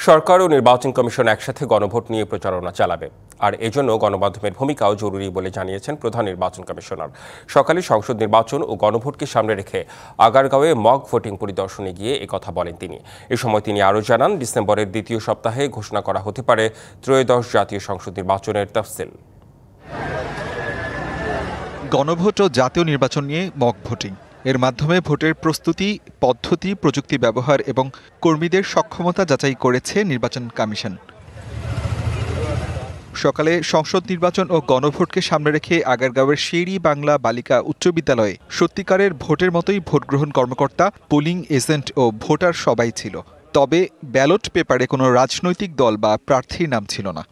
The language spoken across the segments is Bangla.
সরকার ও নির্বাচন কমিশন একসাথে গণভোট নিয়ে প্রচারণা চালাবে, আর এজন্য গণমাধ্যমের ভূমিকাও জরুরি বলে জানিয়েছেন প্রধান নির্বাচন কমিশনার। সকালে সংসদ নির্বাচন ও গণভোটকে সামনে রেখে আগারগাঁওয়ে মক ভোটিং পরিদর্শনে গিয়ে একথা বলেন তিনি। এ সময় তিনি আরও জানান, ডিসেম্বরের দ্বিতীয় সপ্তাহে ঘোষণা করা হতে পারে ত্রয়োদশ জাতীয় সংসদ নির্বাচনের তফসিল। গণভোট ও জাতীয় নির্বাচন নিয়ে মক ভোটিং এর মাধ্যমে ভোটের প্রস্তুতি, পদ্ধতি, প্রযুক্তি ব্যবহার এবং কর্মীদের সক্ষমতা যাচাই করেছে নির্বাচন কমিশন। সকালে সংসদ নির্বাচন ও গণভোটকে সামনে রেখে আগারগাঁওয়ের শেরি বাংলা বালিকা উচ্চ বিদ্যালয়ে সত্যিকারের ভোটের মতোই ভোট গ্রহণ কর্মকর্তা, পোলিং এজেন্ট ও ভোটার সবাই ছিল। তবে ব্যালট পেপারে কোনো রাজনৈতিক দল বা প্রার্থীর নাম ছিল না।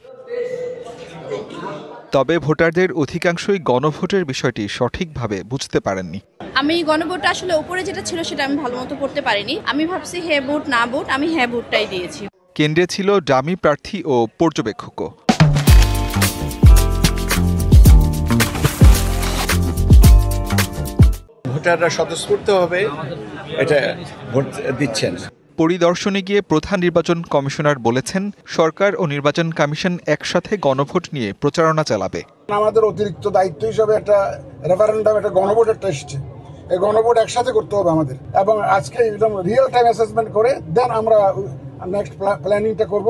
তবে ভোটারদের অধিকাংশই গণভোটের বিষয়টি সঠিকভাবে বুঝতে পারেননি। আমি গণভোটটা আসলে উপরে যেটা ছিল সেটা আমি ভালো মতো পড়তে পারিনি। আমি ভাবছি হ্যাঁ ভোট না ভোট, আমি হ্যাঁ ভোটটাই দিয়েছি। কেন্দ্রে ছিল ডামি প্রার্থী ও পর্যবেক্ষকও। ভোটাররা স্বতঃস্ফূর্তভাবে এটা ভোট দিচ্ছেন। পরিদর্শনে গিয়ে প্রধান নির্বাচন কমিশনার বলেছেন, সরকার ও নির্বাচন কমিশন একসাথে গণভোট নিয়ে প্রচারণা চালাবে। আমাদের অতিরিক্ত দায়িত্ব হিসাবে একটা রেফারেন্ডাম, একটা গণভোট একটা এসেছে। এই গণভোট একসাথে করতে হবে আমাদের, এবং আজকে একদম রিয়েল টাইম অ্যাসেসমেন্ট করে দেন আমরা নেক্সট প্ল্যানিংটা করব।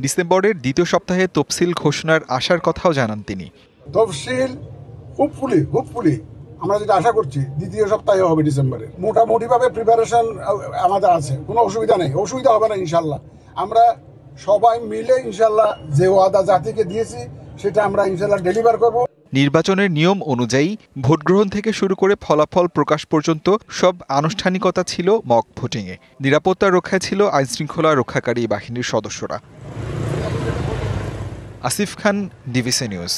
ডিসেম্বরের দ্বিতীয় সপ্তাহে তফসিল ঘোষণার আশার কথাও জানান তিনি। তফসিল হুপফুলি আমরা যেটা আশা করছি দ্বিতীয় সপ্তাহে হবে ডিসেম্বরে। মোটামুটিভাবে প্রিপারেশন আমাদের আছে, কোনো অসুবিধা নেই, অসুবিধা হবে না ইনশাল্লাহ। আমরা সবাই মিলে ইনশাল্লাহ যে ওয়াদা জাতিকে দিয়েছি সেটা আমরা ইনশাল্লাহ ডেলিভার করব। নির্বাচনের নিয়ম অনুযায়ী ভোট গ্রহণ থেকে শুরু করে ফলাফল প্রকাশ পর্যন্ত সব আনুষ্ঠানিকতা ছিল মক ভোটিংয়ে। নিরাপত্তা রক্ষায় ছিল আইনশৃঙ্খলা রক্ষাকারী বাহিনীর সদস্যরা। আসিফ খান, ডিভিসি নিউজ।